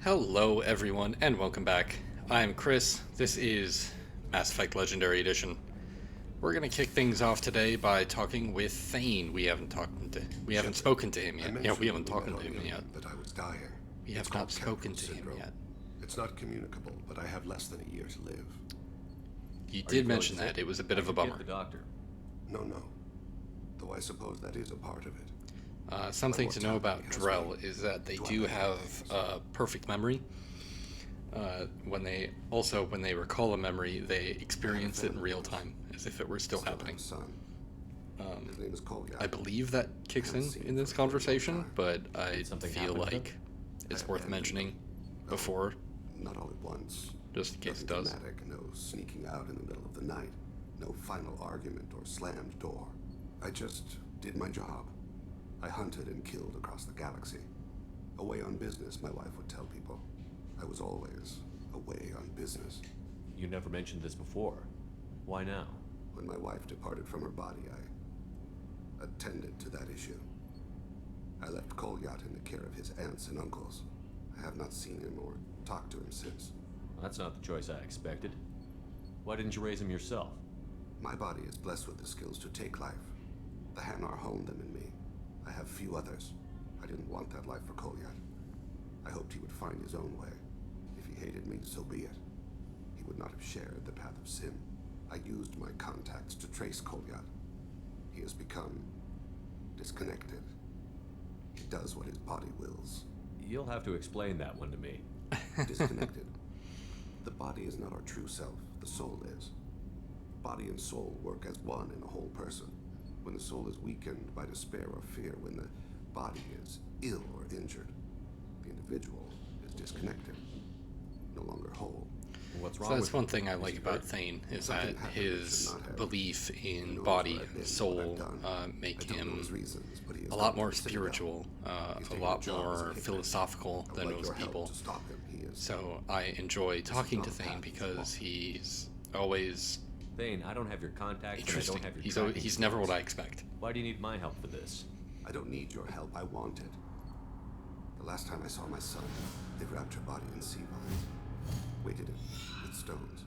Hello everyone and welcome back. I'm Chris. This is Mass Effect Legendary Edition. We're going to kick things off today by talking with Thane. We haven't spoken to him yet. Yeah, we haven't talked to him yet. That I was dying. We have not spoken to him yet. It's not communicable, but I have less than a year to live. You did mention that. It was a bit of a bummer. Get the doctor. No. Though I suppose that is a part of it. Something to know about Drell is that they do have perfect memory. When they recall a memory, they experience it in real time, as if it were still happening. His name is Kolya. I believe that kicks in this conversation, but I feel like it's worth mentioning before, Not all at once. just in case it Nothing does. dramatic, no sneaking out in the middle of the night, no final argument or slammed door. I just did my job. I hunted and killed across the galaxy. Away on business, my wife would tell people. I was always away on business. You never mentioned this before. Why now? When my wife departed from her body, I attended to that issue. I left Kolyat in the care of his aunts and uncles. I have not seen him or talked to him since. That's not the choice I expected. Why didn't you raise him yourself? My body is blessed with the skills to take life. The Hanar honed them in me. I have few others. I didn't want that life for Kolyat. I hoped he would find his own way. If he hated me, so be it. He would not have shared the path of sin. I used my contacts to trace Kolyat. He has become disconnected. He does what his body wills. You'll have to explain that one to me. Disconnected. The body is not our true self. The soul is. Body and soul work as one in a whole person. When the soul is weakened by despair or fear, when the body is ill or injured, the individual is disconnected, no longer whole. What's So wrong that's with one thing I like about Thane, is that his belief in body, soul, make him a lot more spiritual, a lot more philosophical than most people. So I enjoy talking to Thane because he's always Thane, I don't have your contact and I interesting. don't have your He's never what I expect. Why do you need my help for this? I don't need your help. I want it. The last time I saw my son, they wrapped her body in sea vines, weighted it with stones.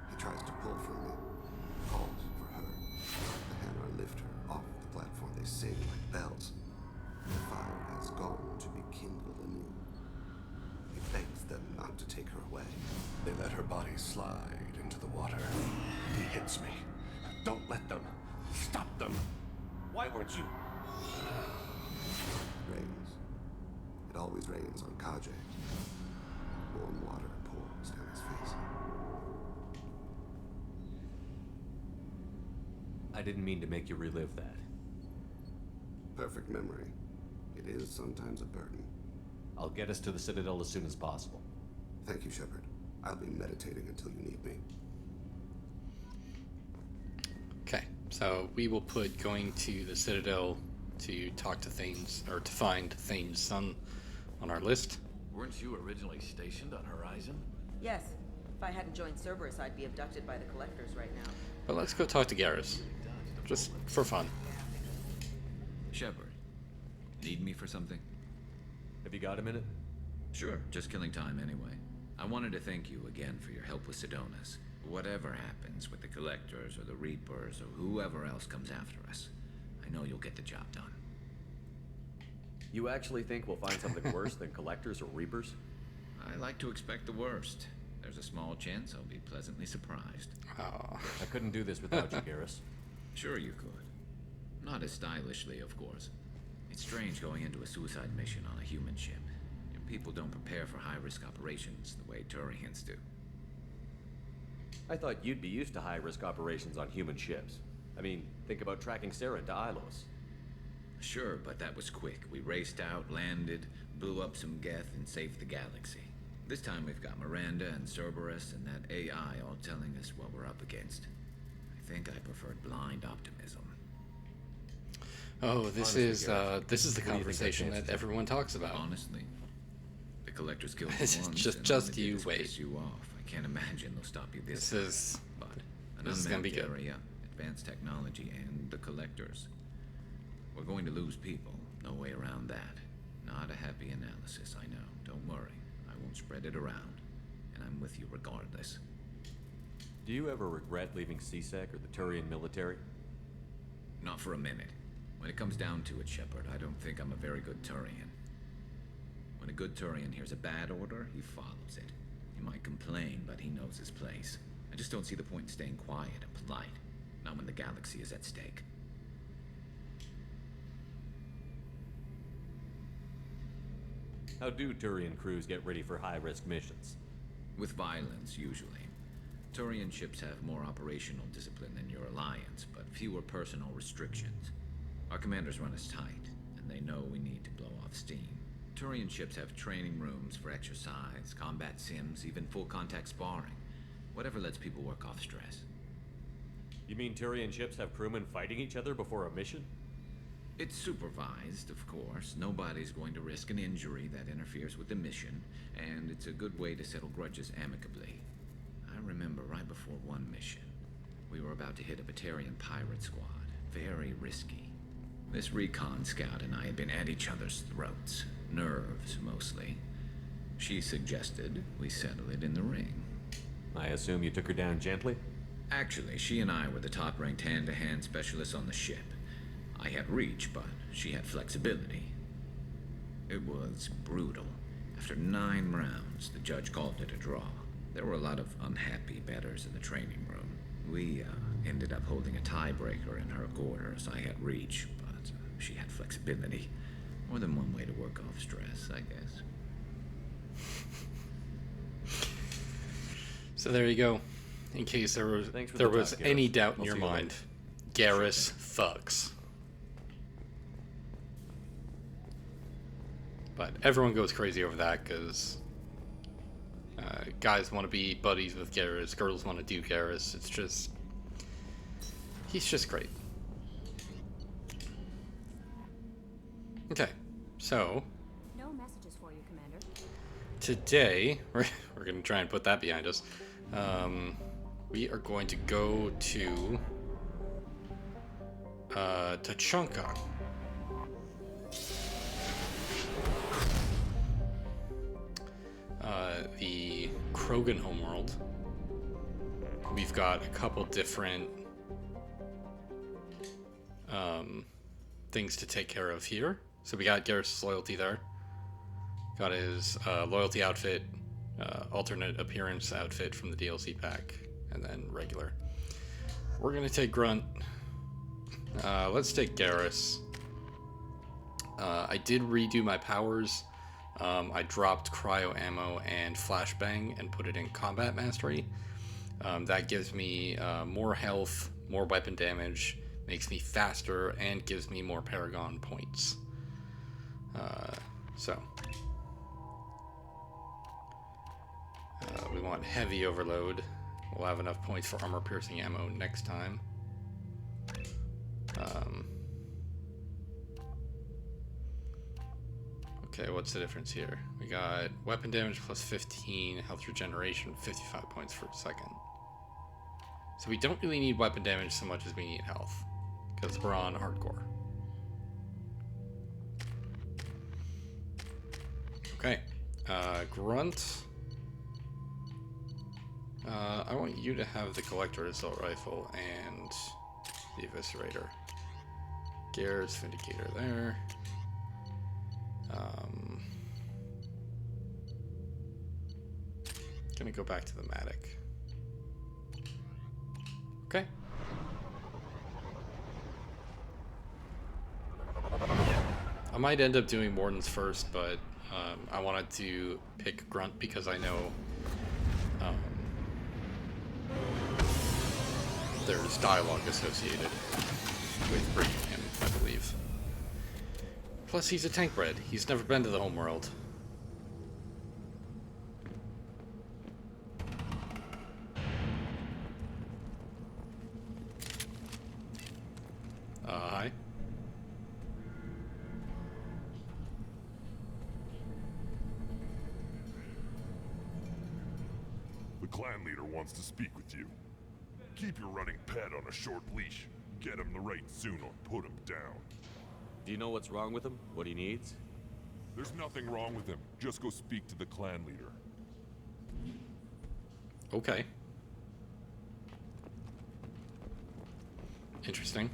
He tries to pull from me, calls for her. The Hanar lift her off the platform. They sing like bells. The fire has gone to be kindled anew. He begs them not to take her away. They let her body slide into the water. He hits me. Don't let them. Stop them. Why weren't you? It rains. It always rains on Kaje. Warm water pours down his face. I didn't mean to make you relive that. Perfect memory. It is sometimes a burden. I'll get us to the Citadel as soon as possible. Thank you, Shepard. I'll be meditating until you need me. Okay, so we will put going to the Citadel to talk to Thane's, or to find Thane's son on our list. Weren't you originally stationed on Horizon? Yes. If I hadn't joined Cerberus, I'd be abducted by the Collectors right now. But let's go talk to Garrus, just for fun. Shepard, need me for something? Have you got a minute? Sure, just killing time anyway. I wanted to thank you again for your help with Sidonis. Whatever happens with the Collectors or the Reapers or whoever else comes after us, I know you'll get the job done. You actually think we'll find something worse than Collectors or Reapers? I like to expect the worst. There's a small chance I'll be pleasantly surprised. Oh. I couldn't do this without you, Garrus. Sure you could. Not as stylishly, of course. It's strange going into a suicide mission on a human ship. People don't prepare for high-risk operations the way Turians do. I thought you'd be used to high-risk operations on human ships. I mean, think about tracking Sarah to Ilos. Sure, but that was quick. We raced out, landed, blew up some Geth, and saved the galaxy. This time we've got Miranda and Cerberus and that AI all telling us what we're up against. I think I preferred blind optimism. Oh, this Honestly, is Garrus, this is the what do you think conversation that that chances everyone talks about. Honestly, the Collectors killed It's me once, just and all they you did is wait. piss you off. I can't imagine they'll stop you this This time. is But an this is gonna be unmapped good. area, advanced technology, and the Collectors. We're going to lose people. No way around that. Not a happy analysis, I know. Don't worry. spread it around. And I'm with you regardless. Do you ever regret leaving CSEC or the Turian military? Not for a minute. When it comes down to it, Shepard, I don't think I'm a very good Turian. When a good Turian hears a bad order, he follows it. He might complain, but he knows his place. I just don't see the point in staying quiet and polite. Not when the galaxy is at stake. How do Turian crews get ready for high-risk missions? With violence, usually. Turian ships have more operational discipline than your alliance, but fewer personal restrictions. Our commanders run us tight, and they know we need to blow off steam. Turian ships have training rooms for exercise, combat sims, even full-contact sparring. Whatever lets people work off stress. You mean Turian ships have crewmen fighting each other before a mission? It's supervised, of course. Nobody's going to risk an injury that interferes with the mission, and it's a good way to settle grudges amicably. I remember right before one mission, we were about to hit a Batarian pirate squad. Very risky. This recon scout and I had been at each other's throats. Nerves, mostly. She suggested we settle it in the ring. I assume you took her down gently? Actually, she and I were the top-ranked hand-to-hand specialists on the ship. I had reach, but she had flexibility. It was brutal. After 9 rounds, the judge called it a draw. There were a lot of unhappy bettors in the training room. We ended up holding a tiebreaker in her quarters. I had reach, but she had flexibility. More than one way to work off stress, I guess. So there you go. In case there was any doubt in your mind, Garrus fucks. But everyone goes crazy over that because guys want to be buddies with Garrus, girls want to do Garrus. It's just, he's just great. Okay, so no messages for you, Commander. Today we're going to try and put that behind us. We are going to go to Tuchanka. The Krogan homeworld. We've got a couple different things to take care of here. So we got Garrus' loyalty there. Got his loyalty outfit, alternate appearance outfit from the DLC pack, and then regular. We're gonna take Grunt. Let's take Garrus. I did redo my powers. I dropped cryo ammo and flashbang and put it in combat mastery. That gives me more health, more weapon damage, makes me faster, and gives me more Paragon points. We want heavy overload. We'll have enough points for armor piercing ammo next time. Okay, what's the difference here? We got weapon damage plus 15, health regeneration, 55 points per second. So we don't really need weapon damage so much as we need health, because we're on hardcore. Okay, Grunt. I want you to have the Collector Assault Rifle and the Eviscerator. Garrus Vindicator there. Gonna go back to the Matic. Okay. I might end up doing Mordin's first, but I wanted to pick Grunt because I know there's dialogue associated with bringing him, I believe. Plus, he's a tank bred. He's never been to the homeworld. Hi. The clan leader wants to speak with you. Keep your running pet on a short leash. Get him the right soon or put him down. Do you know what's wrong with him? What he needs? There's nothing wrong with him. Just go speak to the clan leader. Okay. Interesting.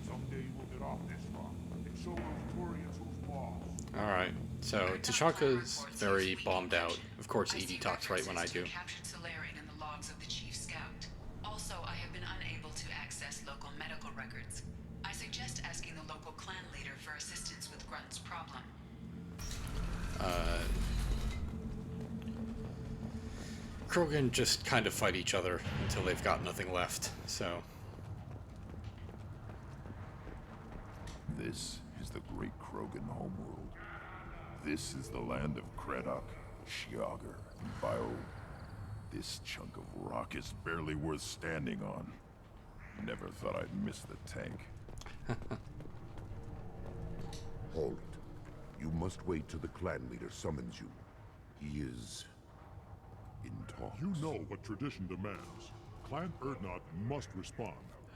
Someday we'll get off this rock and show those Turians who's boss. Alright. So, Tuchanka's very bombed out. Of course, Edie talks right when I do. Captured Solarian in the logs of the Chief Scout. Also, I have been unable to access local medical records. I suggest asking the local clan leader for assistance with Grunt's problem. Krogan just kind of fight each other until they've got nothing left, so... This is the great Krogan homeworld. This is the land of Kredok, Shiagar, and Bio. This chunk of rock is barely worth standing on. Never thought I'd miss the tank. Hold it. You must wait till the clan leader summons you. He is... in talks. You know what tradition demands. Clan Urdnot must respond.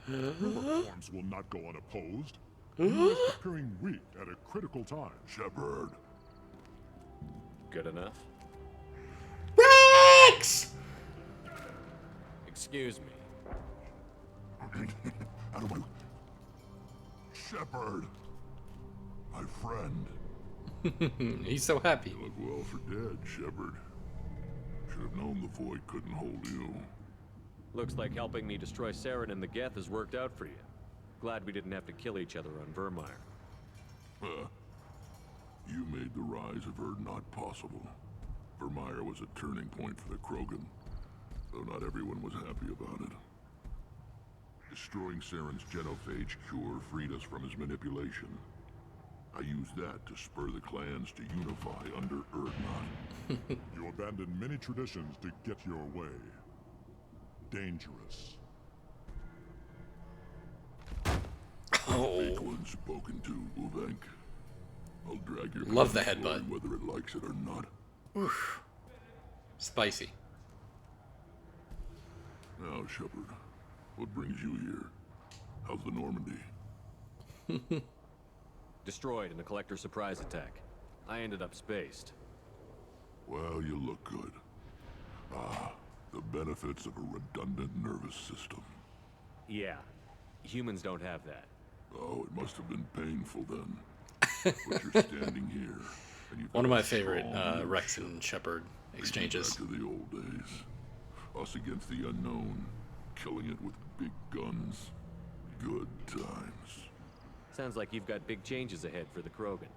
Your reforms will not go unopposed. You is appearing weak at a critical time. Shepard. Good enough? Rex! Excuse me. Out of my... Shepard. My friend. He's so happy. You look well for dead, Shepard. Should have known the void couldn't hold you. Looks like helping me destroy Saren and the Geth has worked out for you. Glad we didn't have to kill each other on Vermeer. You made the rise of Urdnot possible. Vermeer was a turning point for the Krogan, though not everyone was happy about it. Destroying Saren's genophage cure freed us from his manipulation. I used that to spur the clans to unify under Urdnot. You abandoned many traditions to get your way. Dangerous. Oh. Big one spoken to, Uvenk. I'll drag your Love the clan headbutt. forward whether it likes it or not. Oof. Spicy. Now, Shepard, what brings you here? How's the Normandy? Destroyed in the Collector surprise attack. I ended up spaced. Well, you look good. Ah, the benefits of a redundant nervous system. Yeah. Humans don't have that. Oh, it must have been painful then. But you're standing here, and you've One of got my a favorite strong Rex leadership. and Shepard Takes exchanges. me back to the old days. Us against the unknown, killing it with big guns. Good times. Sounds like you've got big changes ahead for the Krogan.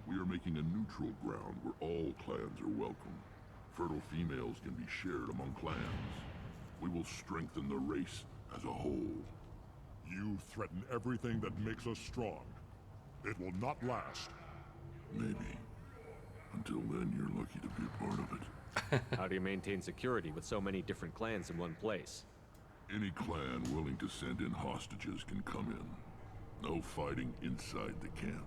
We are making a neutral ground where all clans are welcome. Fertile females can be shared among clans. We will strengthen the race as a whole. You threaten everything that makes us strong. It will not last. Maybe. Until then, you're lucky to be a part of it. How do you maintain security with so many different clans in one place? Any clan willing to send in hostages can come in. No fighting inside the camp.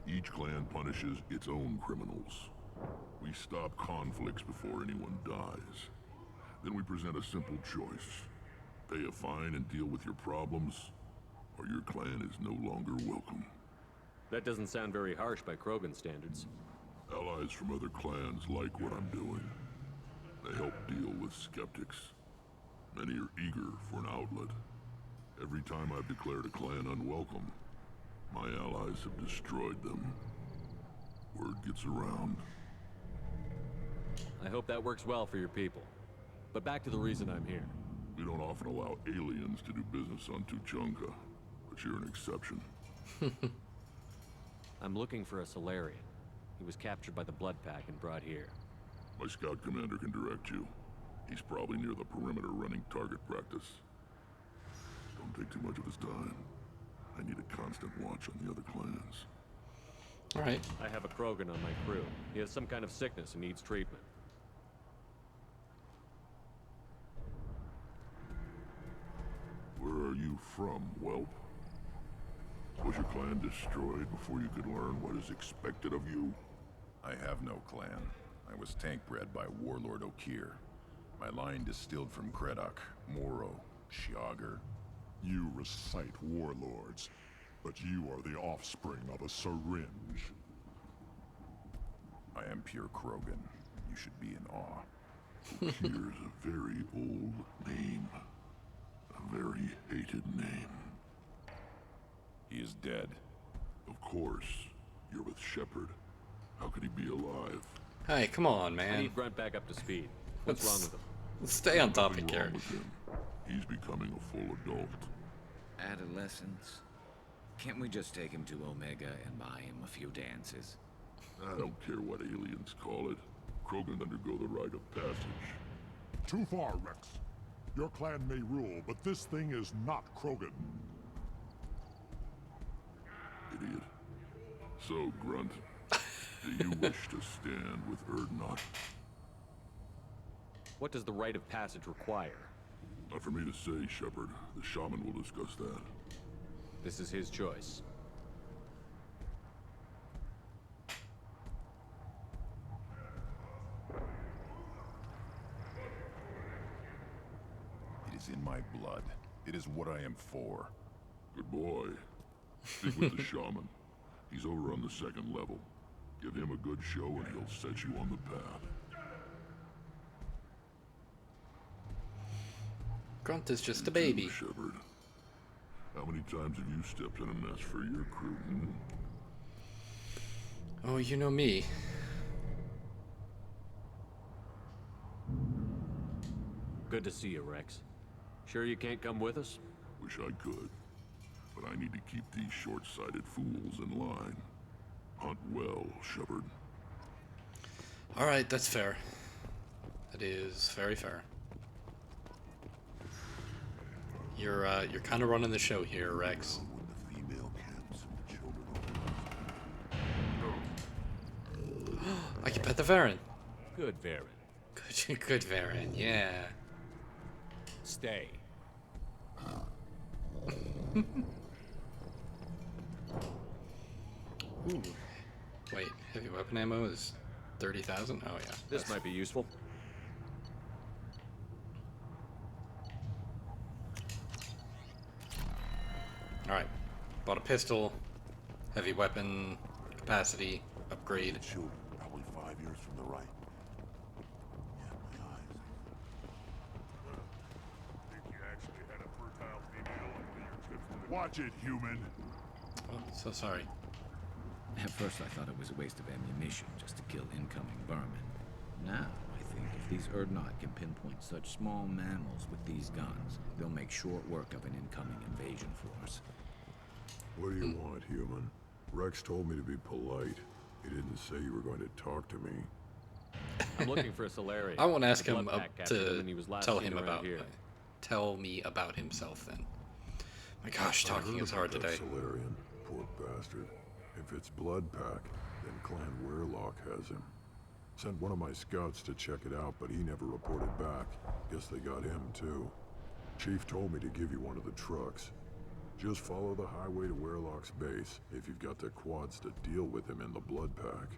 Each clan punishes its own criminals. We stop conflicts before anyone dies. Then we present a simple choice. Pay a fine and deal with your problems, or your clan is no longer welcome. That doesn't sound very harsh by Krogan standards. Allies from other clans like what I'm doing. They help deal with skeptics. Many are eager for an outlet. Every time I've declared a clan unwelcome, my allies have destroyed them. Word gets around. I hope that works well for your people. But back to the reason I'm here. We don't often allow aliens to do business on Tuchanka, but you're an exception. I'm looking for a Solarian. He was captured by the Blood Pack and brought here. My scout commander can direct you. He's probably near the perimeter running target practice. Don't take too much of his time. I need a constant watch on the other clans. Alright. I have a Krogan on my crew. He has some kind of sickness and needs treatment. Where are you from, whelp? Was your clan destroyed before you could learn what is expected of you? I have no clan. I was tank bred by Warlord Okir. My line distilled from Kredok, Moro, Shiagar. You recite warlords, but you are the offspring of a syringe. I am pure Krogan. you should be in awe. Here's a very old name. A very hated name. He is dead. Of course. You're with Shepard. How could he be alive? Hey, come on, I man. need Grunt back up to speed. What's wrong with him? Let's stay on topic Nothing here. wrong with him. He's becoming a full adult. Adolescence? Can't we just take him to Omega and buy him a few dances? I don't care what aliens call it. Krogan undergo the rite of passage. Too far, Rex. Your clan may rule, but this thing is not Krogan. Idiot. So, Grunt, do you wish to stand with Urdnot? What does the rite of passage require? Not for me to say, Shepard. The shaman will discuss that. This is his choice. It is in my blood. It is what I am for. Good boy. Stick with the shaman. He's over on the second level. Give him a good show and he'll set you on the path. Grunt is just a You baby. too, Shepard. How many times have you stepped in a mess for your crew? Hmm? Oh, you know me. Good to see you, Rex. Sure you can't come with us? Wish I could. But I need to keep these short-sighted fools in line. Hunt well, Shepard. All right, that's fair. That is very fair. You're kind of running the show here, Rex. With the female camps and the children. I can pet the Varen. Good, Varen. Good Varen, yeah. Stay. Ooh. Wait, heavy weapon ammo is 30,000? Oh yeah. This might be useful. Alright. Bought a pistol, heavy weapon, capacity, upgrade. Shoot, probably 5 years from the right. Yeah, my eyes. Think you actually had a fertile female under your tips? Watch it, human. Oh, so sorry. At first I thought it was a waste of ammunition just to kill incoming vermin. Now I think if these Urdnot can pinpoint such small mammals with these guns, they'll make short work of an incoming invasion force. What do you want, human? Rex told me to be polite. He didn't say you were going to talk to me. I'm looking for a Solarian. I won't ask The him blood pack captured him when he was last tell seen him around about here. tell me about himself then. My gosh, I talking heard is hard about that today. Solarian, poor bastard. If it's blood pack, then Clan Weirlock has him. Sent one of my scouts to check it out, but he never reported back. Guess they got him too. Chief told me to give you one of the trucks. Just follow the highway to Weirlock's base if you've got the quads to deal with him in the blood pack.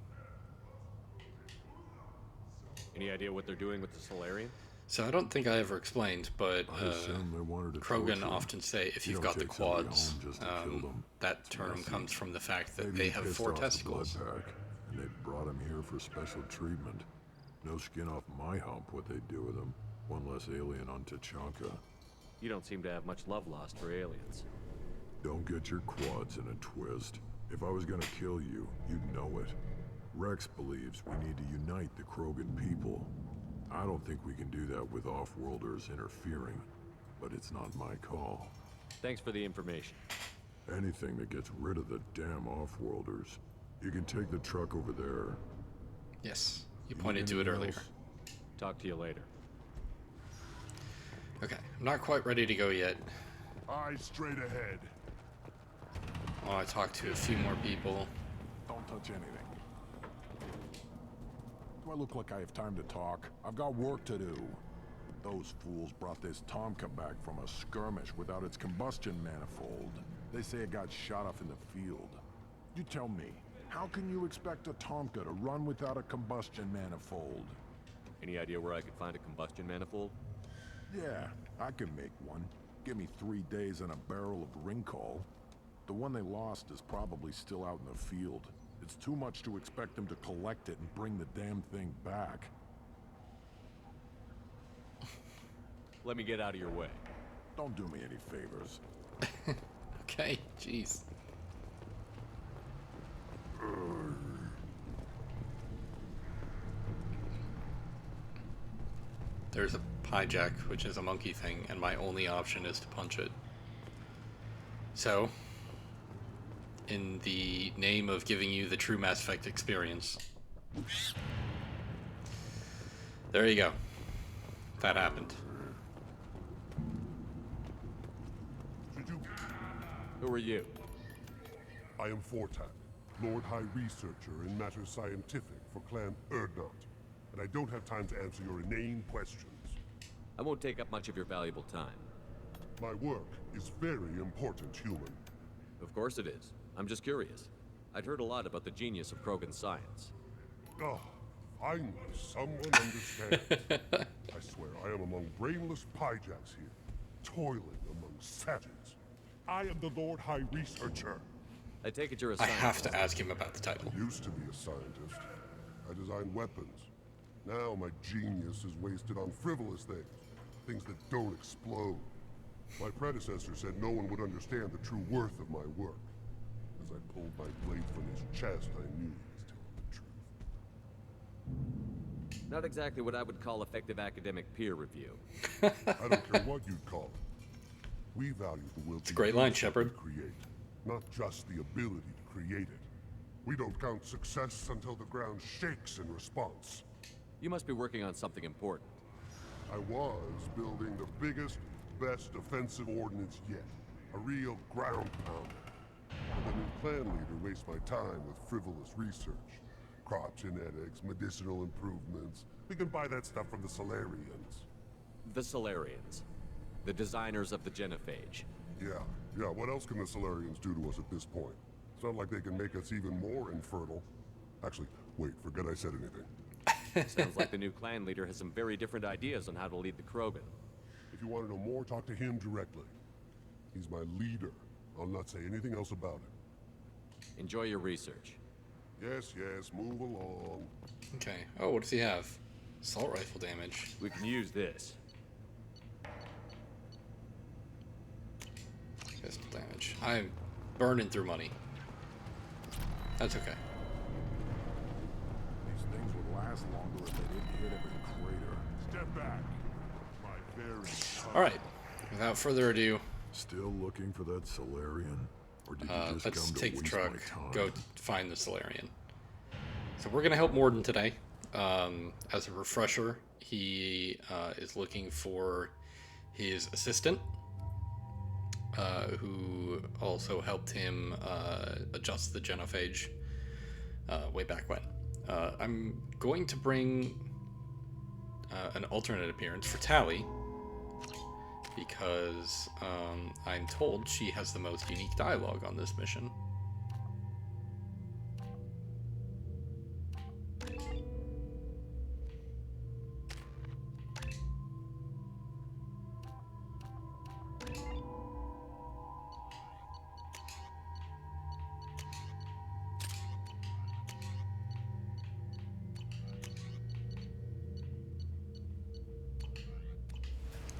Any idea what they're doing with the Solarian? So I don't think I ever explained, but I assume they wanted to Krogan torture him. often say if You you've don't got the take somebody quads, home just to kill them. that term messy. comes from the fact that Maybe they he have pissed 4 off the testicles. blood pack, and they brought him here for special treatment. No skin off my hump what they do with him. One less alien on Tuchanka. You don't seem to have much love lost for aliens. Don't get your quads in a twist. If I was gonna kill you, you'd know it. Rex believes we need to unite the Krogan people. I don't think we can do that with off-worlders interfering, but it's not my call. Thanks for the information. Anything that gets rid of the damn off-worlders. You can take the truck over there. Yes, you Need pointed to it anything earlier. else? Talk to you later. Okay, I'm not quite ready to go yet. Eyes straight ahead. I want to talk to a few more people. Don't touch anything. Do I look like I have time to talk? I've got work to do. Those fools brought this Tomka back from a skirmish without its combustion manifold. They say it got shot off in the field. You tell me, how can you expect a Tomka to run without a combustion manifold? Any idea where I could find a combustion manifold? Yeah, I can make one. Give me 3 days and a barrel of Ringcall. The one they lost is probably still out in the field. It's too much to expect them to collect it and bring the damn thing back. let me get out of your way. Don't do me any favors. Okay, jeez. There's a hijack, which is a monkey thing, and my only option is to punch it. So, in the name of giving you the true Mass Effect experience, there you go. That happened. Who are you? I am Fortak, Lord High Researcher in matters scientific for Clan Urdnot, and I don't have time to answer your inane questions. I won't take up much of your valuable time. My work is very important, human. Of course it is. I'm just curious. I'd heard a lot about the genius of krogan science. Oh, finally, someone understands. I swear, I am among brainless pyjacks here, toiling among savages. I am the Lord High Researcher. I take it you're a I scientist. have to ask him about the title. I used to be a scientist. I designed weapons. Now my genius is wasted on frivolous things that don't explode. My predecessor said no one would understand the true worth of my work. As I pulled my blade from his chest, I knew he was telling the truth. Not exactly what I would call effective academic peer review. I don't care what you'd call it. We value the will It's a great line, Shepard. Create, not just the ability to create it. We don't count success until the ground shakes in response. You must be working on something important. I was building the biggest, best offensive ordnance yet. A real ground pounder. But the new clan leader wastes my time with frivolous research. Crop genetics, medicinal improvements. We can buy that stuff from the Solarians. The Solarians. The designers of the genophage. Yeah, what else can the Solarians do to us at this point? It's not like they can make us even more infertile. Actually, wait, forget I said anything. Sounds like the new clan leader has some very different ideas on how to lead the krogan. If you want to know more, talk to him directly. He's my leader. I'll not say anything else about it. Enjoy your research. Yes, move along. Okay. Oh, what does he have? Assault rifle damage. We can use this. Pistol damage. I'm burning through money. That's okay. These things would last longer if they didn't hit every crater. Step back. My very Alright. Without further ado, Still looking for that Solarian? Or did you just let's come to take the waste truck, my time? go find the Solarian. So we're going to help Mordin today. As a refresher, he is looking for his assistant, who also helped him adjust the genophage way back when. I'm going to bring an alternate appearance for Tally, because I'm told she has the most unique dialogue on this mission.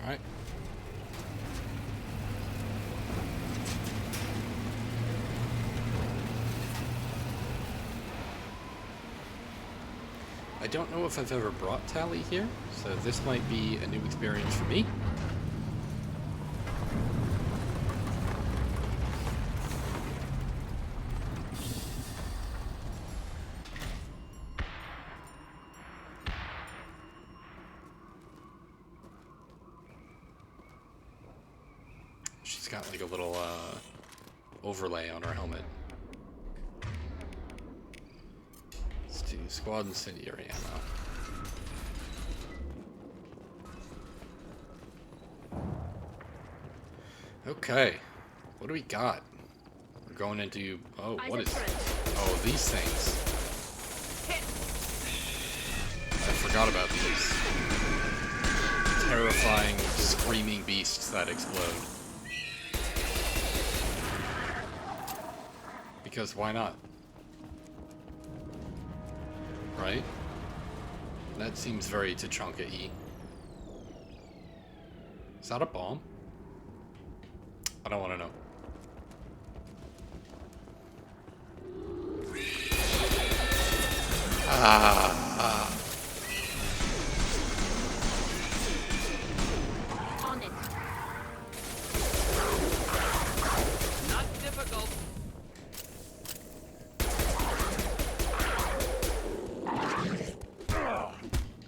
All right. I don't know if I've ever brought Tally here, so this might be a new experience for me. She's got like a little overlay on her helmet. Let's do squad incendiary ammo. Okay, what do we got? We're going into, oh, what is, oh, these things. I forgot about these terrifying, screaming beasts that explode. Because why not? Right? That seems very Tuchanka-y. Is that a bomb? I don't want to know. On it. Not difficult.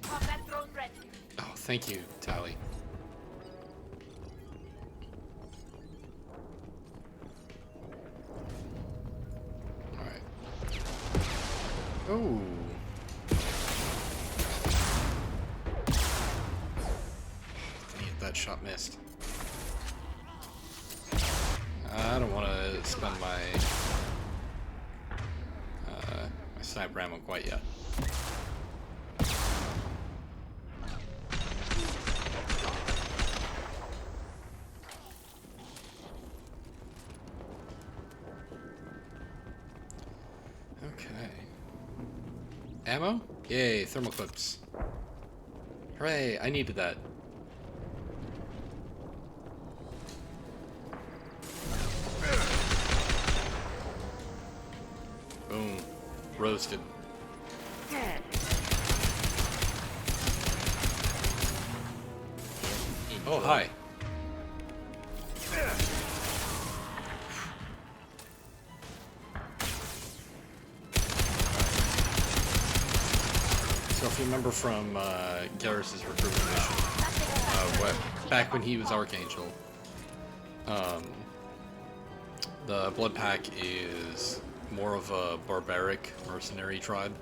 Combat drone ready. Oh, thank you, Tally. Alright. Oh. That shot missed. I don't want to spend my my sniper ammo quite yet. Okay. Ammo? Yay, thermal clips. Hooray, I needed that. Boom. Roasted. Oh, hi. So if you remember from Garrus's recruitment mission, back when he was Archangel, the Blood Pack is more of a barbaric mercenary tribe.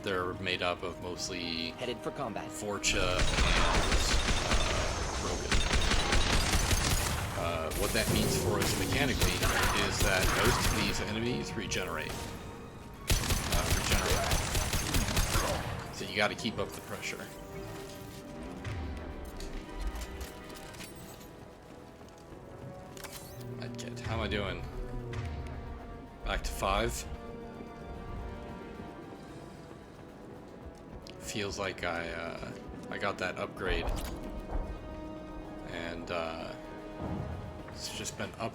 They're made up of mostly headed for combat. Forcha and krogan. What that means for us mechanically is that most of these enemies regenerate. So you got to keep up the pressure. Medkit. How am I doing? Back to 5. Feels like I got that upgrade, and it's just been an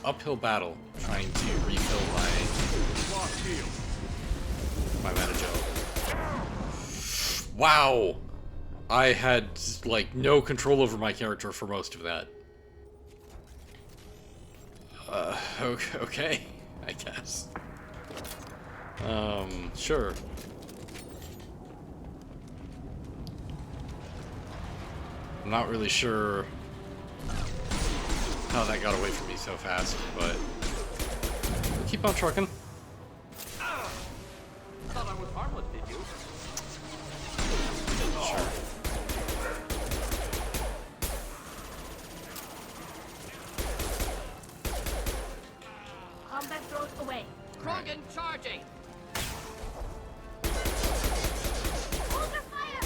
uphill battle trying to refill my mana gel. Wow, I had like no control over my character for most of that. Okay, I guess. Sure. I'm not really sure how that got away from me so fast, but keep on trucking. Thought I was harmless, did you? Sure. Combat drones away. Krogan charging. Under fire.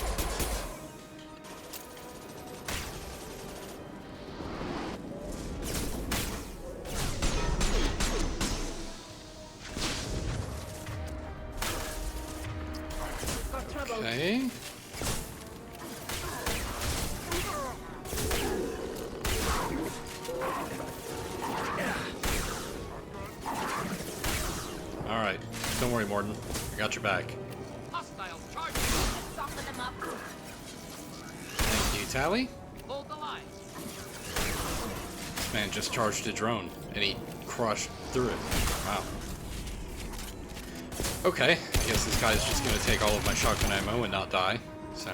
Got trouble. Okay. Alright, don't worry, Mordin. I got your back. Hostiles charging. Soften them up. Thank you, Tally. Hold the line. This man just charged a drone, and he crushed through it. Wow. Okay, I guess this guy's just gonna take all of my shotgun ammo and not die, so...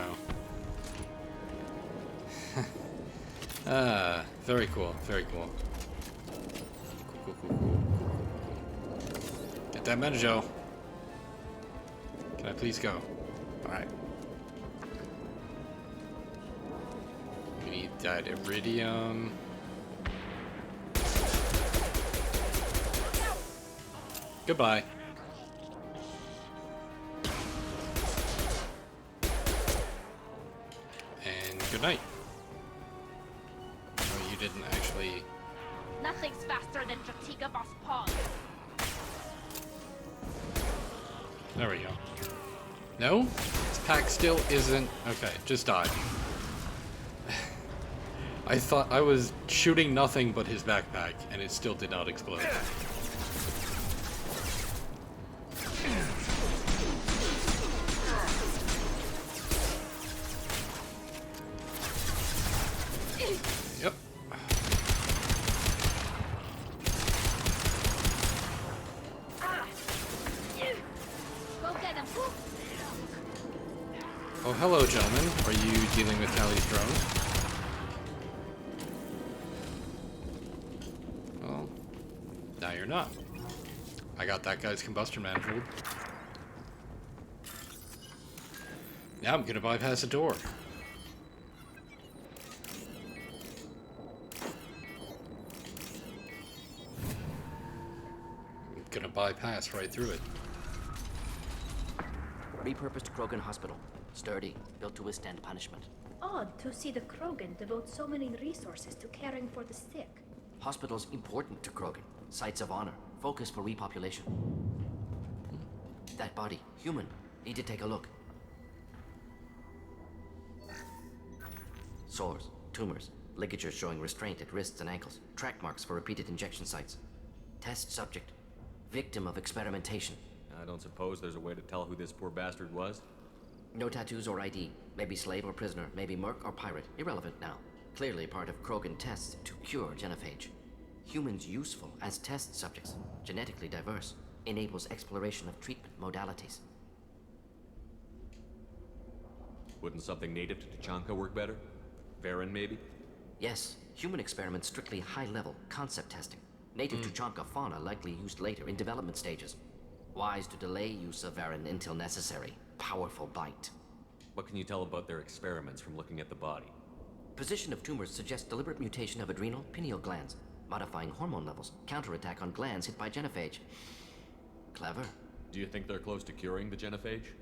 very cool, very cool. Cool. Get that Mentee. Can I please go? Alright. We need that iridium. Goodbye. And good night. Oh, you didn't actually... Nothing's faster than Tuchanka boss pawn. There we go. No? This pack still isn't... Okay, just die. I thought I was shooting nothing but his backpack, and it still did not explode. Yep. Go get him. Oh, hello, gentlemen. Are you dealing with Callie's drone? Well, now you're not. I got that guy's combustion manifold. Now I'm gonna bypass the door. I'm gonna bypass right through it. Repurposed Krogan hospital. Sturdy, built to withstand punishment. Odd to see the Krogan devote so many resources to caring for the sick. Hospitals important to Krogan. Sites of honor. Focus for repopulation. That body, human. Need to take a look. Sores, tumors, ligatures showing restraint at wrists and ankles. Track marks for repeated injection sites. Test subject. Victim of experimentation. I don't suppose there's a way to tell who this poor bastard was? No tattoos or ID. Maybe slave or prisoner. Maybe merc or pirate. Irrelevant now. Clearly part of Krogan tests to cure genophage. Humans useful as test subjects. Genetically diverse. Enables exploration of treatment modalities. Wouldn't something native to Tuchanka work better? Varen, maybe? Yes. Human experiments strictly high-level concept testing. Native Tuchanka fauna likely used later in development stages. Wise to delay use of Varen until necessary. Powerful bite. What can you tell about their experiments from looking at the body? Position of tumors suggests deliberate mutation of adrenal, pineal glands, modifying hormone levels, counterattack on glands hit by genophage. Clever. Do you think they're close to curing the genophage?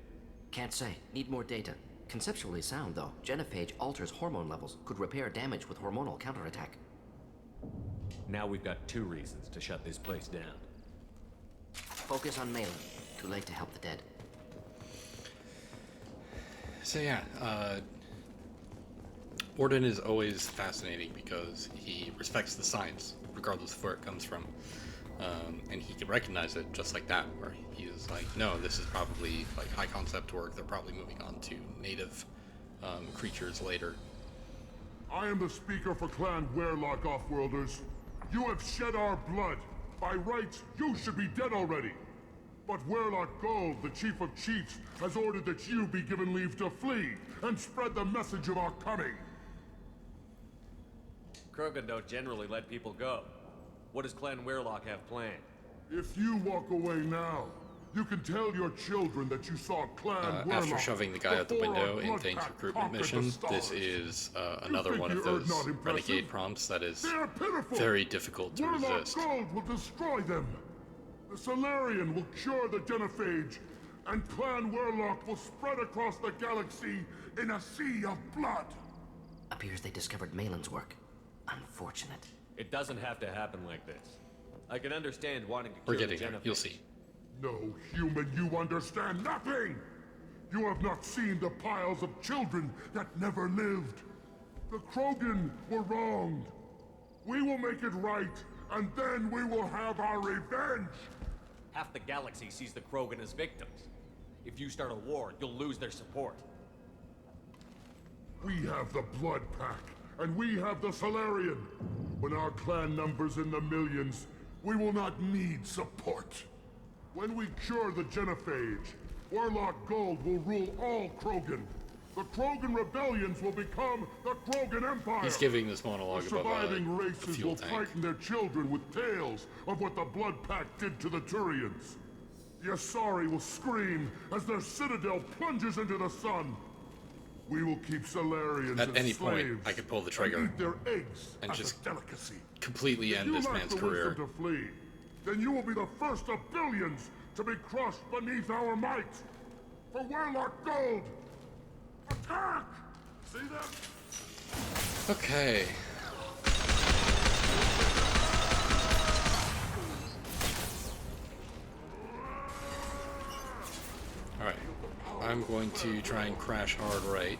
Can't say. Need more data. Conceptually sound, though. Genophage alters hormone levels, could repair damage with hormonal counterattack. Now we've got 2 reasons to shut this place down. Focus on Maelon. Too late to help the dead. So yeah, Mordin is always fascinating because he respects the science, regardless of where it comes from. And he can recognize it just like that, where he's like, no, this is probably like high concept work, they're probably moving on to native creatures later. I am the speaker for Clan Werlock Offworlders. You have shed our blood. By rights, you should be dead already. But Werlock Gold, the Chief of Chiefs, has ordered that you be given leave to flee and spread the message of our coming. Krogan don't generally let people go. What does Clan Werlock have planned? If you walk away now, you can tell your children that you saw Clan Werlock after shoving the guy out the window in Thane's recruitment mission, this is another one of those renegade prompts that is very difficult to resist. Werlock Gold will destroy them. The Solarian will cure the genophage, and Clan Werlock will spread across the galaxy in a sea of blood. Appears they discovered Maelon's work. Unfortunate. It doesn't have to happen like this. I can understand wanting to We're cure getting the there. genophage. You'll see. No, human, you understand nothing! You have not seen the piles of children that never lived. The Krogan were wronged. We will make it right, and then we will have our revenge! Half the galaxy sees the Krogan as victims. If you start a war, you'll lose their support. We have the Blood Pack, and we have the Solarian. When our clan numbers in the millions, we will not need support. When we cure the genophage, Werlock Gold will rule all Krogan. The Krogan rebellions will become the Krogan Empire. He's giving this monologue the about surviving a races fuel will tank. frighten their children with tales of what the Blood Pack did to the Turians. The Asari will scream as their citadel plunges into the sun. We will keep Solarians At as any slaves point, I could pull the trigger and eat their eggs and as just a delicacy. completely If end you this lack man's the career. wisdom to flee, then you will be the first of billions to be crushed beneath our might. For Werlock Gold, attack! See that? Okay. Alright. I'm going to try and crash hard right.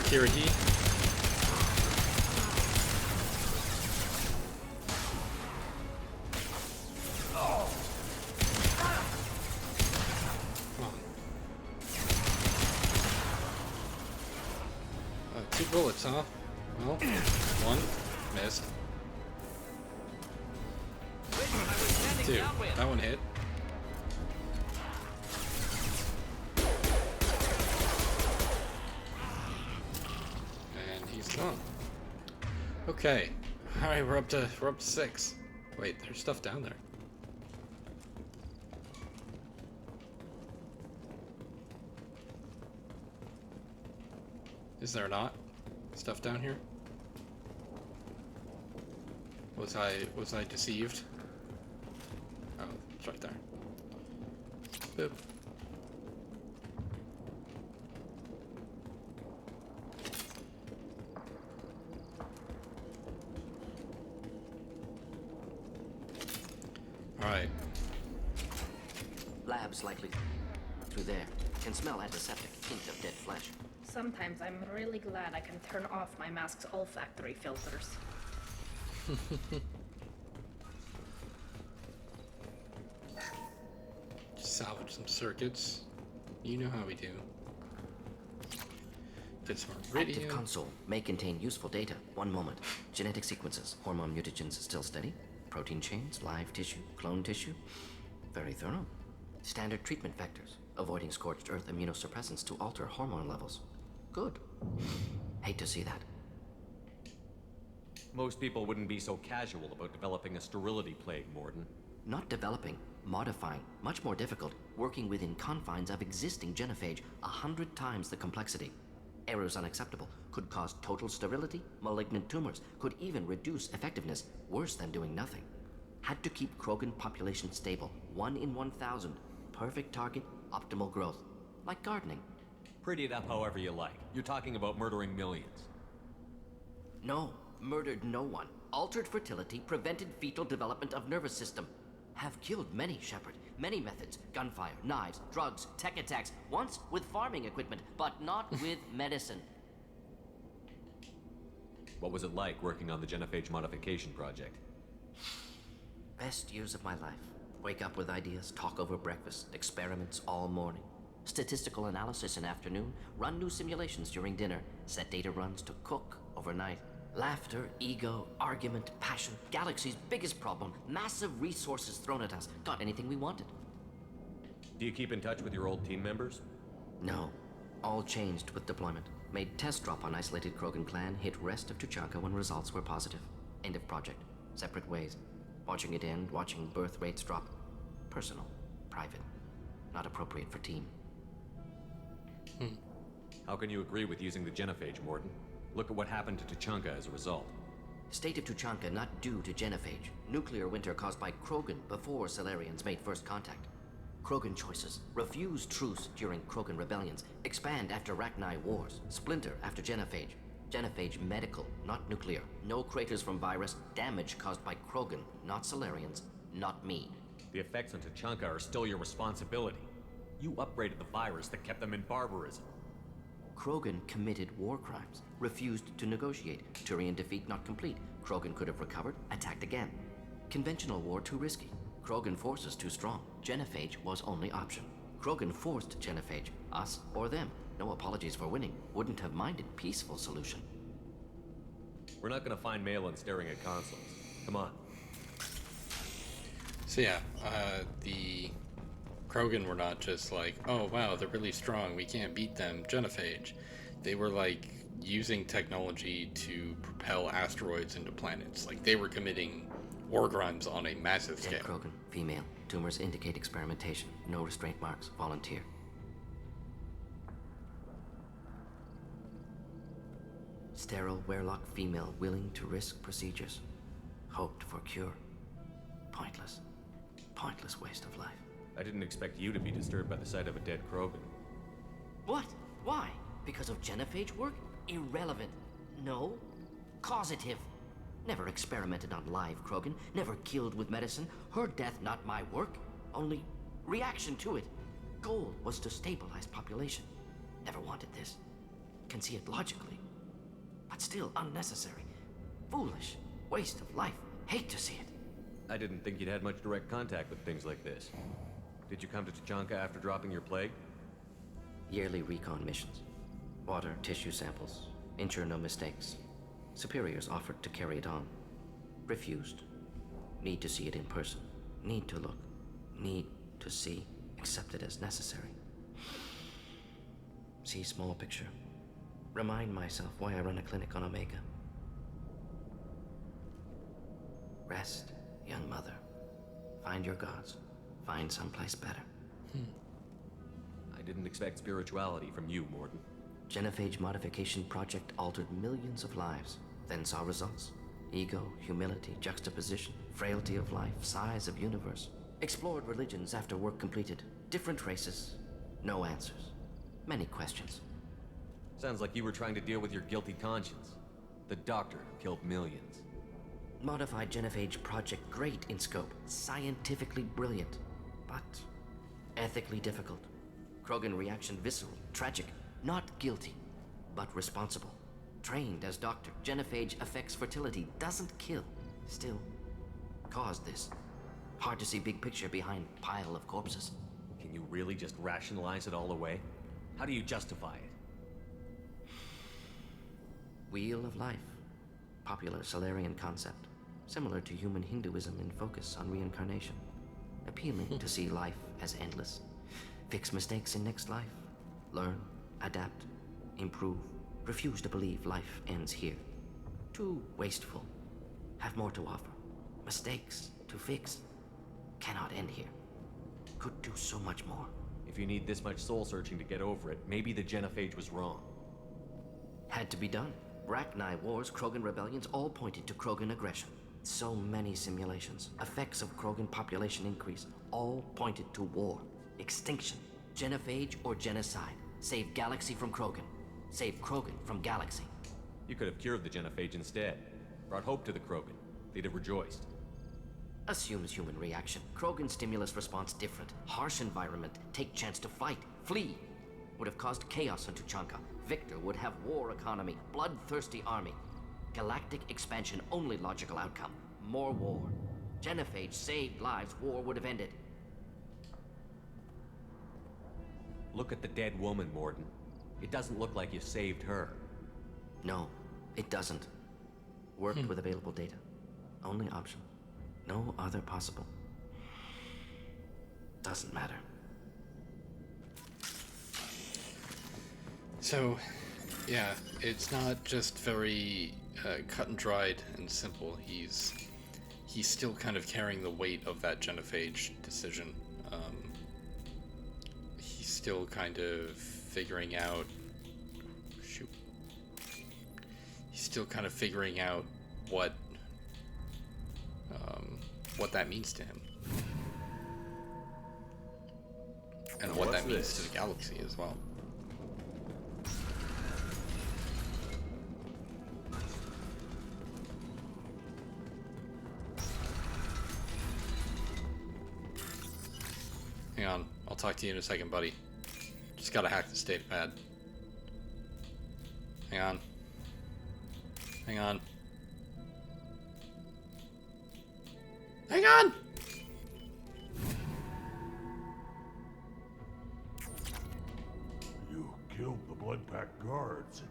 security. Come on. 2 bullets, huh? Well, 1 missed. 2. That one hit. And he's gone. Okay. All right, we're up to 6. Wait, there's stuff down there. Is there not stuff down here? Was I deceived? Oh, it's right there. Boop. All right. Labs likely through there. Can smell antiseptic, hint of dead flesh. Sometimes I'm really glad I can turn off my mask's olfactory filters. Salvage some circuits. You know how we do. Get some Active radio. console may contain useful data. One moment. Genetic sequences. Hormone mutagens still steady. Protein chains, live tissue, clone tissue. Very thorough. Standard treatment vectors. Avoiding scorched earth immunosuppressants to alter hormone levels. Good. Hate to see that. Most people wouldn't be so casual about developing a sterility plague, Mordin. Not developing, modifying, much more difficult, working within confines of existing genophage, 100 times the complexity. Errors unacceptable, could cause total sterility, malignant tumors, could even reduce effectiveness, worse than doing nothing. Had to keep krogan population stable, 1 in 1,000. Perfect target, optimal growth. Like gardening. Pretty it up however you like. You're talking about murdering millions. No, murdered no one. Altered fertility, prevented fetal development of nervous system. Have killed many, Shepard. Many methods. Gunfire, knives, drugs, tech attacks. Once with farming equipment, but not with medicine. What was it like working on the genophage modification project? Best years of my life. Wake up with ideas, talk over breakfast, experiments all morning. Statistical analysis in afternoon, run new simulations during dinner, set data runs to cook overnight. Laughter, ego, argument, passion, galaxy's biggest problem, massive resources thrown at us. Got anything we wanted. Do you keep in touch with your old team members? No. All changed with deployment. Made test drop on isolated Krogan clan, hit rest of Tuchanka when results were positive. End of project. Separate ways. Watching it end, watching birth rates drop. Personal. Private. Not appropriate for team. How can you agree with using the genophage, Mordin? Look at what happened to Tuchanka as a result. State of Tuchanka not due to genophage. Nuclear winter caused by Krogan before Salarians made first contact. Krogan choices. Refuse truce during Krogan rebellions. Expand after Rachni wars. Splinter after genophage. Genophage medical, not nuclear. No craters from virus. Damage caused by Krogan, not Salarians, not me. The effects on Tuchanka are still your responsibility. You upgraded the virus that kept them in barbarism. Krogan committed war crimes. Refused to negotiate. Turian defeat not complete. Krogan could have recovered, attacked again. Conventional war too risky. Krogan forces too strong. Genophage was only option. Krogan forced genophage. Us or them. No apologies for winning. Wouldn't have minded peaceful solution. We're not gonna find Maelon staring at consoles. Come on. So yeah, the Krogan were not just like, oh wow, they're really strong, we can't beat them, genophage. They were like using technology to propel asteroids into planets. Like they were committing war crimes on a massive scale. Dead Krogan, female. Tumors indicate experimentation. No restraint marks. Volunteer. Sterile, werelock female willing to risk procedures. Hoped for cure. Pointless. Pointless waste of life. I didn't expect you to be disturbed by the sight of a dead Krogan. What? Why? Because of genophage work? Irrelevant. No. Causative. Never experimented on live Krogan. Never killed with medicine. Her death not my work. Only reaction to it. Goal was to stabilize population. Never wanted this. Can see it logically. but still unnecessary. Foolish. Waste of life. Hate to see it. I didn't think you'd had much direct contact with things like this. Did you come to Tuchanka after dropping your plague? Yearly recon missions. Water, tissue samples. Ensure no mistakes. Superiors offered to carry it on. Refused. Need to see it in person. Need to look. Need to see. Accepted as necessary. See small picture. Remind myself why I run a clinic on Omega. Rest, young mother. Find your gods. Find someplace better. I didn't expect spirituality from you, Mordin. Genophage modification project altered millions of lives, then saw results. Ego, humility, juxtaposition, frailty of life, size of universe. Explored religions after work completed. Different races. No answers. Many questions. Sounds like you were trying to deal with your guilty conscience. The doctor killed millions. Modified genophage project great in scope. Scientifically brilliant. But ethically difficult. Krogan reaction visceral, tragic. Not guilty, but responsible. Trained as doctor, genophage affects fertility, doesn't kill. Still, caused this. Hard to see big picture behind pile of corpses. Can you really just rationalize it all away? How do you justify it? Wheel of life. Popular Solarian concept. Similar to human Hinduism in focus on reincarnation. Appealing to see life as endless. Fix mistakes in next life. Learn, adapt, improve. Refuse to believe life ends here. Too wasteful. Have more to offer. Mistakes to fix. Cannot end here. Could do so much more. If you need this much soul searching to get over it, maybe the genophage was wrong. Had to be done. Rachni wars, Krogan rebellions, all pointed to Krogan aggression. So many simulations. Effects of Krogan population increase. All pointed to war. Extinction. Genophage or genocide. Save galaxy from Krogan. Save Krogan from galaxy. You could have cured the genophage instead. Brought hope to the Krogan. They'd have rejoiced. Assumes human reaction. Krogan stimulus response different. Harsh environment. Take chance to fight. Flee. Would have caused chaos on Tuchanka. Victor would have war economy. Bloodthirsty army. Galactic expansion only logical outcome. More war. Genophage saved lives. War would have ended. Look at the dead woman, Mordin. It doesn't look like you saved her. No, it doesn't. Worked with available data. Only option. No other possible. Doesn't matter. So, yeah, it's not just very cut and dried and simple. He's still kind of carrying the weight of that genophage decision. He's still kind of figuring out. Shoot. He's still kind of figuring out what that means to him, and what that means to the galaxy as well. Hang on, I'll talk to you in a second, buddy. Just gotta hack the data pad. Hang on. Hang on. Hang on! You killed the Blood Pack guards.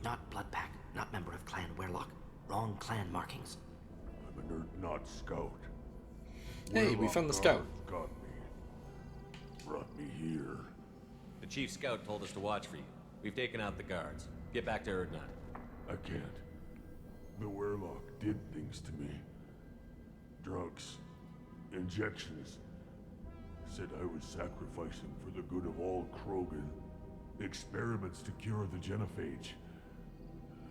Not Blood Pack, not member of Clan Werlock. Wrong clan markings. I'm an Urdnot scout. Hey, we found the scout. Got me. Brought me here. The chief scout told us to watch for you. We've taken out the guards. Get back to Urdnot. I can't. The Werlock did things to me. Drugs. Injections. Said I was sacrificing for the good of all Krogan. Experiments to cure the genophage.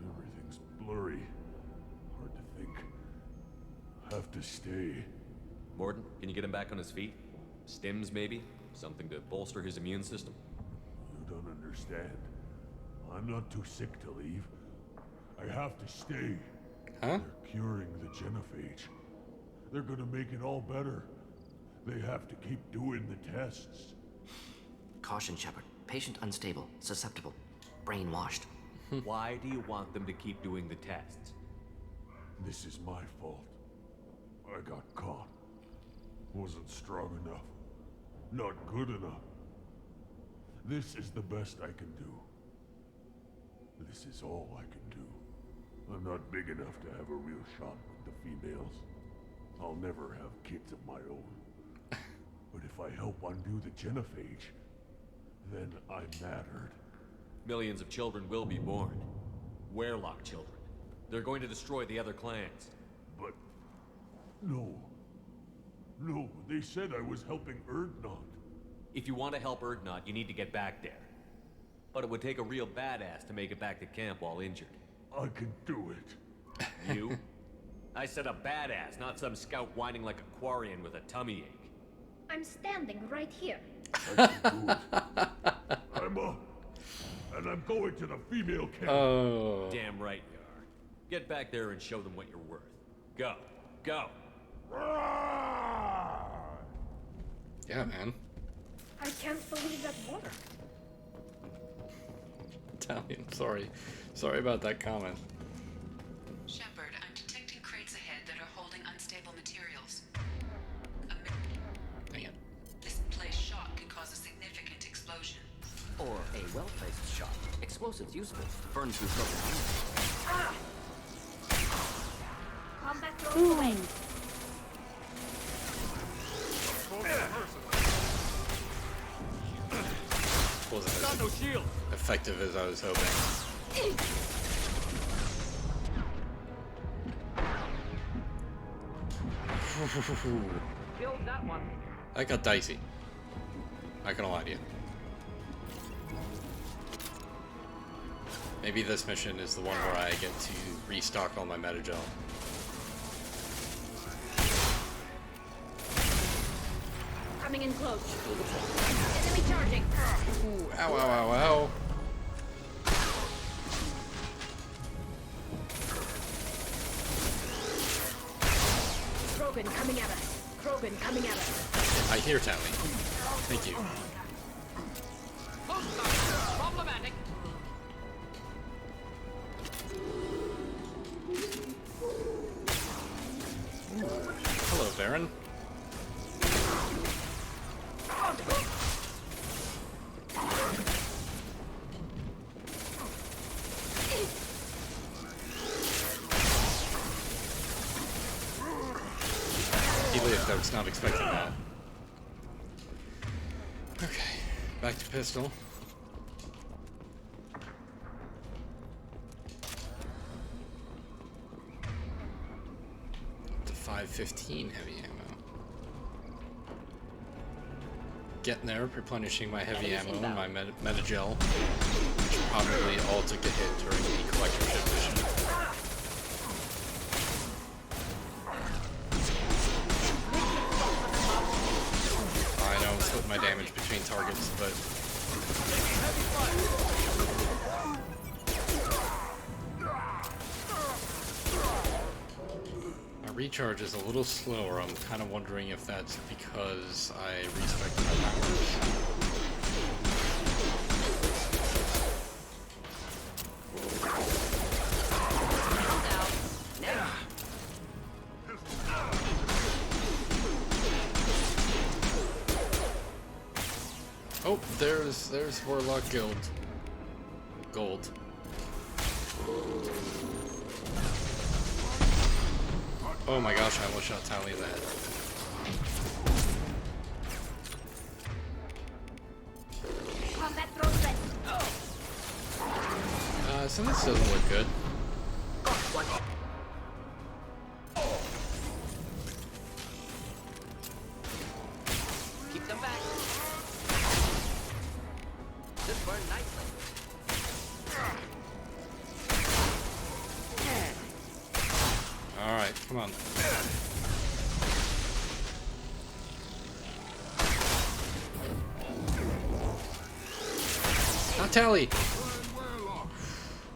Everything's blurry. Hard to think. Have to stay. Mordin, can you get him back on his feet? Stims, maybe? Something to bolster his immune system? You don't understand. I'm not too sick to leave. I have to stay. Huh? They're curing the genophage. They're gonna make it all better. They have to keep doing the tests. Caution, Shepard. Patient unstable, susceptible, brainwashed. Why do you want them to keep doing the tests? This is my fault. I got caught. Wasn't strong enough. Not good enough. This is the best I can do. This is all I can do. I'm not big enough to have a real shot with the females. I'll never have kids of my own. But if I help undo the genophage, then I'm mattered. Millions of children will be born. Werlock children. They're going to destroy the other clans. But... no. No, they said I was helping Urdnot. If you want to help Urdnot, you need to get back there. But it would take a real badass to make it back to camp while injured. I can do it. You? I said a badass, not some scout whining like a Quarian with a tummy ache. I'm standing right here. I can do it. I'm up. And I'm going to the female camp. Oh. Damn right you are. Get back there and show them what you're worth. Go. Go. Yeah, man. I can't believe that water. Italian, sorry. Sorry about that comment. Shepard, I'm detecting crates ahead that are holding unstable materials. Dang it. This placed shot can cause a significant explosion. Or a well-placed shot. Explosives useful. Burn through broken armor. Combat throws away. Wasn't as No shield. effective as I was hoping. Killed that one. That got dicey. Not gonna lie to you. Maybe this mission is the one where I get to restock all my metagel. Coming in close. Enemy charging. Ooh, ow, ow, ow, ow. Krogan coming at us. Krogan coming at us. I hear Tally. Thank you. Problematic. Hello, Baron. He lived, I was not expecting that. Okay, back to pistol. Up to 515 heavy ammo. Getting there, replenishing my heavy ammo and my metagel, which probably all took a hit during the collectorship mission. I know I'm splitting my damage between targets, but my recharge is a little slower. I'm kind of wondering if that's because I respect my powers. Oh, there's Warlock Guild. Gold. Oh my gosh, I almost shot Tally in the head. Combat throws ready. Some of this doesn't look good. Keep them back. This burned nicely. Alright, come on. Not Tally!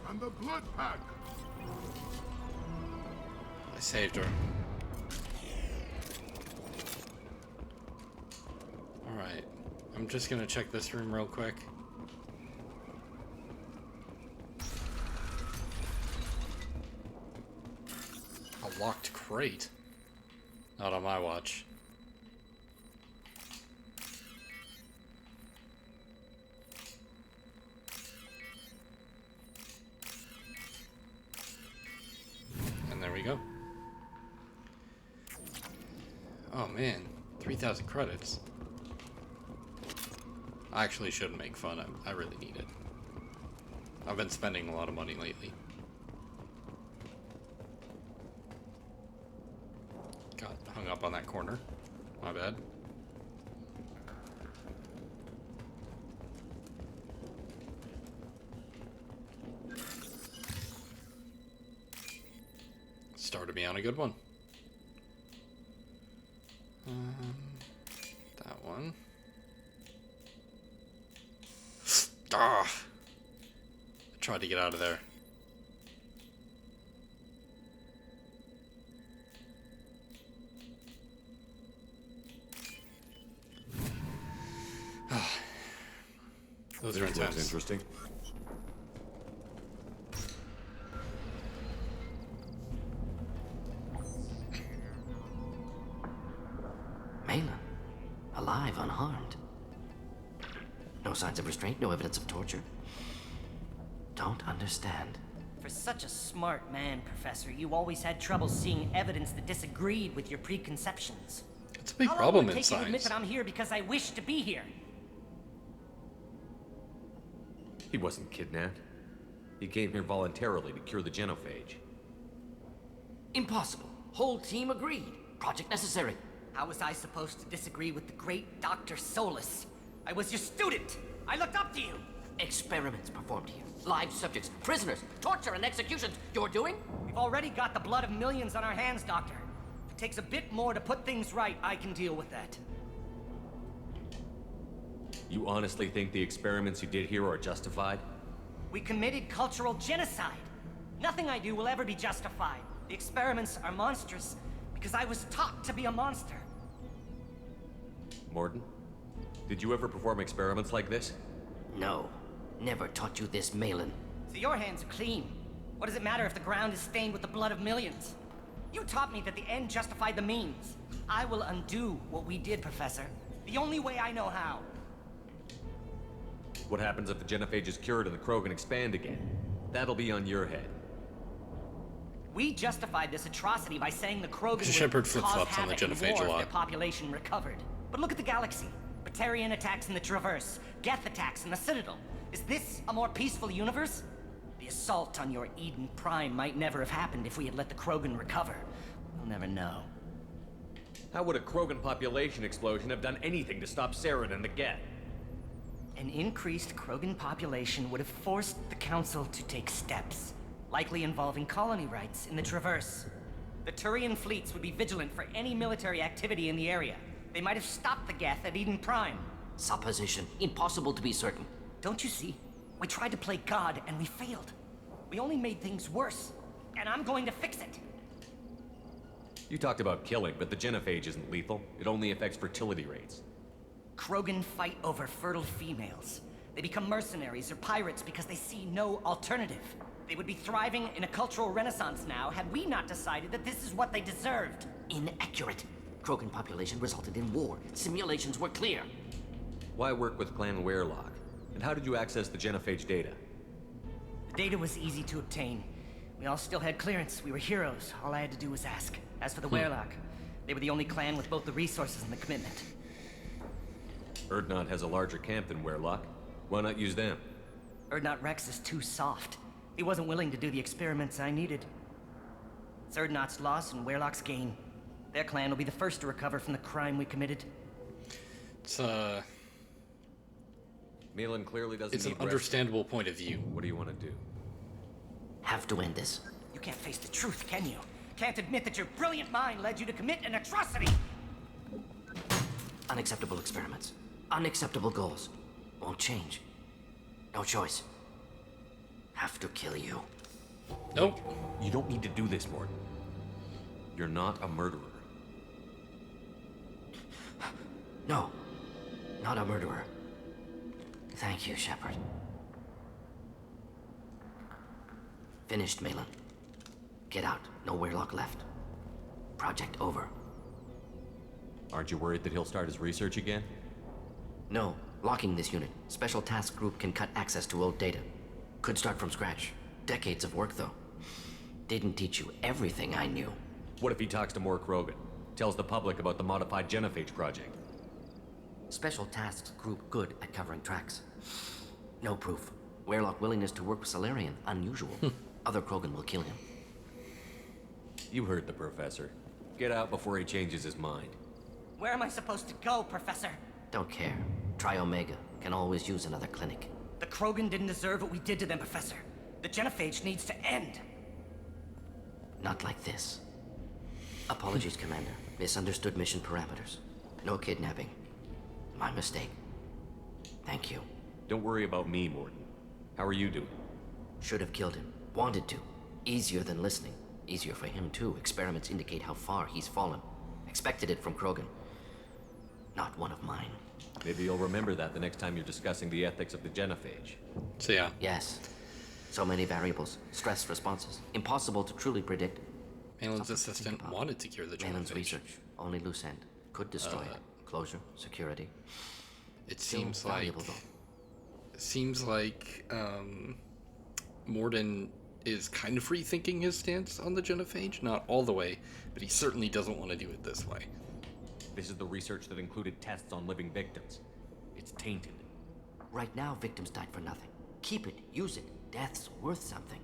And the blood pack. I saved her. Alright. I'm just gonna check this room real quick. Locked crate. Not on my watch. And there we go. Oh man, 3,000 credits. I actually shouldn't make fun. I really need it. I've been spending a lot of money lately. Got hung up on that corner. My bad. Started me on a good one. That one. Ah! I tried to get out of there. Those are intense. Interesting. Maelon, alive, unharmed. No signs of restraint, no evidence of torture. Don't understand. For such a smart man, Professor, you always had trouble seeing evidence that disagreed with your preconceptions. It's a big How long problem will it in take you to admit science. that I'm here because I wish to be here? He wasn't kidnapped. He came here voluntarily to cure the genophage. Impossible. Whole team agreed. Project necessary. How was I supposed to disagree with the great Dr. Solus? I was your student. I looked up to you. Experiments performed here. Live subjects, prisoners, torture and executions. You're doing? We've already got the blood of millions on our hands, Doctor. If it takes a bit more to put things right, I can deal with that. You honestly think the experiments you did here are justified? We committed cultural genocide. Nothing I do will ever be justified. The experiments are monstrous because I was taught to be a monster. Mordin, did you ever perform experiments like this? No. Never taught you this, Maelon. So your hands are clean. What does it matter if the ground is stained with the blood of millions? You taught me that the end justified the means. I will undo what we did, Professor. The only way I know how. What happens if the genophage is cured and the krogan expand again? That'll be on your head. We justified this atrocity by saying the krogan Shepard would flip-flops cause on the havoc and genophage war a if lot. their population recovered. But look at the galaxy. Batarian attacks in the Traverse, Geth attacks in the Citadel. Is this a more peaceful universe? The assault on your Eden Prime might never have happened if we had let the krogan recover. We'll never know. How would a krogan population explosion have done anything to stop Saren and the Geth? An increased krogan population would have forced the Council to take steps, likely involving colony rights in the Traverse. The Turian fleets would be vigilant for any military activity in the area. They might have stopped the Geth at Eden Prime. Supposition. Impossible to be certain. Don't you see? We tried to play God and we failed. We only made things worse. And I'm going to fix it. You talked about killing, but the genophage isn't lethal. It only affects fertility rates. Krogan fight over fertile females. They become mercenaries or pirates because they see no alternative. They would be thriving in a cultural renaissance now had we not decided that this is what they deserved. Inaccurate. Krogan population resulted in war. Simulations were clear. Why work with Clan Werelock? And how did you access the genophage data? The data was easy to obtain. We all still had clearance. We were heroes. All I had to do was ask. As for the Werelock, they were the only clan with both the resources and the commitment. Urdnot has a larger camp than Werelock. Why not use them? Urdnot Rex is too soft. He wasn't willing to do the experiments I needed. It's Urdnot's loss and Werelock's gain. Their clan will be the first to recover from the crime we committed. It's Maelon clearly doesn't It's an need rest. understandable point of view. What do you want to do? Have to end this. You can't face the truth, can you? Can't admit that your brilliant mind led you to commit an atrocity! Unacceptable experiments. Unacceptable goals. Won't change. No choice. Have to kill you. Nope. You don't need to do this, Mordin. You're not a murderer. No. Not a murderer. Thank you, Shepard. Finished, Maelon. Get out. No Werelock left. Project over. Aren't you worried that he'll start his research again? No. Locking this unit. Special task group can cut access to old data. Could start from scratch. Decades of work, though. Didn't teach you everything I knew. What if he talks to more Krogan? Tells the public about the modified genophage project? Special tasks group good at covering tracks. No proof. Weirlock willingness to work with Salarian, unusual. Other Krogan will kill him. You heard the professor. Get out before he changes his mind. Where am I supposed to go, Professor? Don't care. Try Omega. Can always use another clinic. The Krogan didn't deserve what we did to them, Professor. The genophage needs to end. Not like this. Apologies, Commander. Misunderstood mission parameters. No kidnapping. My mistake. Thank you. Don't worry about me, Mordin. How are you doing? Should have killed him. Wanted to. Easier than listening. Easier for him, too. Experiments indicate how far he's fallen. Expected it from Krogan. Not one of mine. Maybe you'll remember that the next time you're discussing the ethics of the genophage. So yeah. Yes. So many variables. Stress responses. Impossible to truly predict. Maelon's assistant wanted to cure the Maelon's genophage. research. Only loose end. Could destroy it. Closure. Security. It Still seems like... valuable, though. Seems like Mordin is kind of rethinking his stance on the genophage. Not all the way, but he certainly doesn't want to do it this way. This is the research that included tests on living victims. It's tainted. Right now, victims died for nothing. Keep it. Use it. Death's worth something.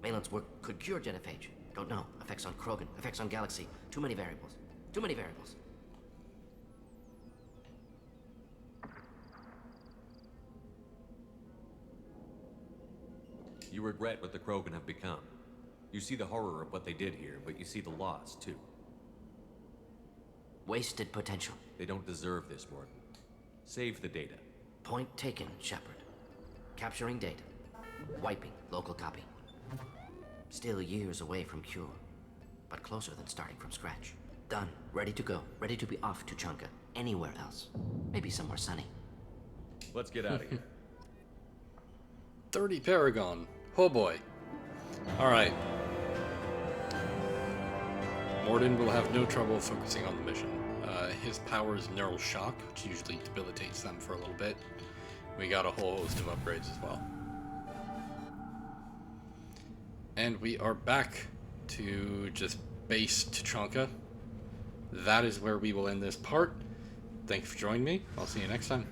Maelon's work could cure genophage. Don't know. Effects on Krogan. Effects on Galaxy. Too many variables. Too many variables. You regret what the Krogan have become. You see the horror of what they did here, but you see the loss, too. Wasted potential. They don't deserve this, Mordin. Save the data. Point taken, Shepard. Capturing data. Wiping local copy. Still years away from cure, but closer than starting from scratch. Done. Ready to go. Ready to be off to Tuchanka. Anywhere else. Maybe somewhere sunny. Let's get out of here. 30 Paragon. Oh boy. Alright. Mordin will have no trouble focusing on the mission. His power is neural shock, which usually debilitates them for a little bit. We got a whole host of upgrades as well. And we are back to just base Tuchanka. That is where we will end this part. Thank you for joining me. I'll see you next time.